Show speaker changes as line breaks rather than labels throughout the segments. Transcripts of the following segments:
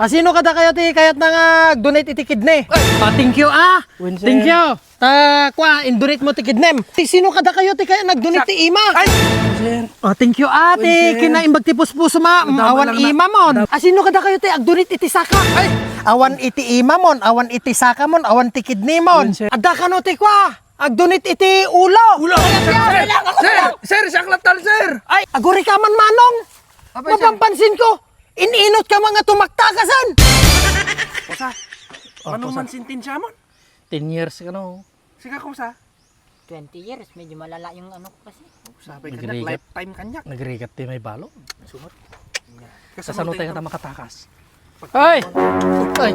Sino kada kayo ti kayat na nga donate iti kidney? Thank you Thank you. In-donate mo ti kidnem. Sino kada kayo ti kaya nag-donate ti ima?
Sir.
Thank you ate. Kinaimbag ti puspuso ma. Awan ima mon. Sino kada kayo ti ag-donate iti saka? Awan iti ima mon, awan iti saka mon, awan ti kidney mon. Adda ka no ti kwa. Ag-donate iti ulo.
Sir, saklatan, sir.
Ay, aguri ka man manong. Mapampansin ko. Ininot ka mga tumaktakasan.
Kusa? Ano man sintensya mo?
10 years ka no.
Sige, kusa?
20 years, medyo malala yung ano ko kasi.
Sabi ka
Nagrigat.
lifetime kanyak.
Nagrigat ti may balo.
Sunod.
Kasano tayo ka makatakas. Ay! Ay!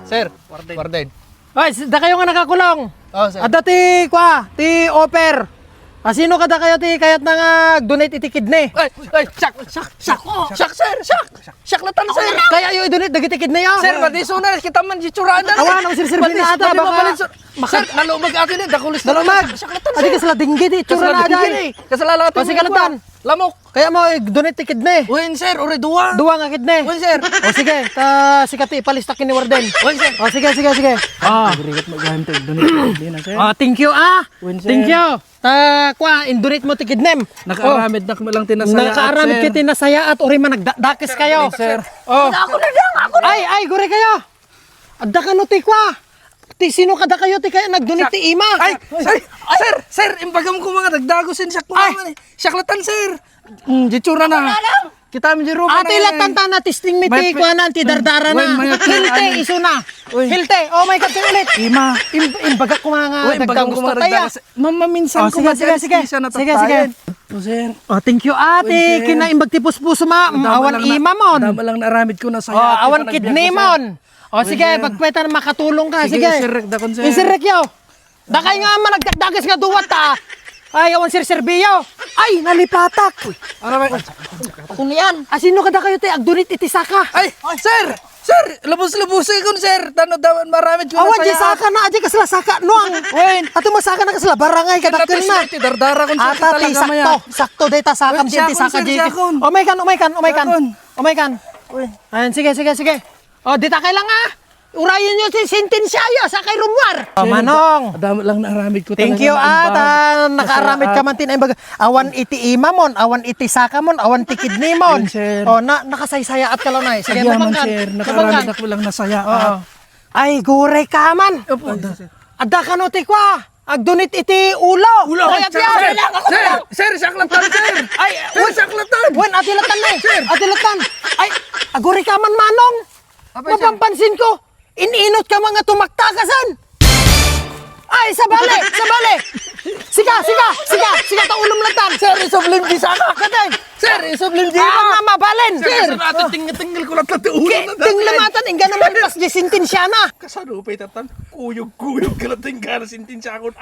Sir! Warden. Ay, da kayo nga nakakulong.
Sir.
Adda ti offer. Sino kada kayo ti kayat na nga donate iti kidney?
Sak, sir, saklatan, sir.
Kaya yung i-donate dagiti kidney ah.
Sir, madison na kita man jitsuraan na.
Awan, ang sirsirbi na ata.
Sir, nalumag atin eh, dakulis na.
Dalumag!
Saklatan,
Adi ka sila dinggit eh. Tsura na aday.
Kasalala atin.
Pasikalatan.
Lamok.
Kaya mo i-donate ti kidney.
Uwin, sir, uri duwa.
Duwa nga kidney.
Uwin, sir.
O sige, sikati ipalistak ni Warden.
Uwin, sir.
O sige.
Nagrigat maghante, donate na, sir.
Thank you
Uwin, sir.
Thank you. In-donate mo ti kidnem.
Nakaaramid na lang tinasaya.
Nakaaramid
sir.
kiti nasaya at uri man nagdakis kayo.
Sir.
Ako na lang, ako na.
Ay, guri kayo. Adda ka no ti kwa. Ti sino kada kayo ti kaya nag-donate ti ima.
Ay, sir, imbagam ko mga dagdagosin siya ko naman eh. Saklatan, sir. Jitsura na. Kita mi jiro
Ate latanta na tisting mi ti kwa na ti dardara na. Hilte iso na. Hilte. Oh my God, ulit.
Ima.
Imbagak ko mga
Imbagam ko mga dagdagosin. Mama, minsan ko
Sige. Sige.
Sir.
Thank you ate. Kinaimbag ti puspuso ma. Awan ima mon.
Dama lang naramid ko na saya.
Awan kidney mon. Sige, pagpweta na makatulong ka. Sige.
Isirek da kon, sir.
Isirek yaw. Dakay nga man nagdagdagas nga duwat ta. Ay, awan sirserbiyo. Ay, nalipatak.
Ano ba?
Ako na yan.
Sino kada kayo te agdunit iti saka?
Ay, sir! Sir, lubos-lubos ko, sir. Tano daw maramid ko na
Awan di
saya.
saka na aja kasla saka nuang.
Wen.
Ato masaka na kasla barangay kadakkel na.
Dardara kon sa
Ata ti sakto data sakam
Uy,
di ti saka
sir,
di.
sakon.
Umay kan. Ayan, sige. Dita kay lang Urayan nyo si sentensya yo sa kay Rumwar. Manong.
Dama lang naramid ko
Thank you nakaaramid ka man tin ay baga. Awan iti ima mon, awan iti saka mon, awan ti kidney mon.
Sir.
Nakasaysaya at kalonay. Sige,
Ayaman,
mabangkan.
sir. Nakaramid ako lang nasaya.
Ay, gure ka man. Adda ka no ti kwa. Agdunit iti ulo.
Sir, saklatan, sir.
Ay,
saklatan.
Wen, atilatan na. Atilatan. Ay, aguri ka man manong. Mapampansin ko. Ininot ka mga tumaktakasan. Ay, sabali. Siga, ta ulom latan.
Sir, isublim di saka ka din. Sir, isublim di
Mabalin.
Sir, tingil ko lang ulo na.
Tinglamatan, ingga naman pas di sintensya na.
Kasano pa itatan? Kuyog ka lang tingga na sintinsya ko.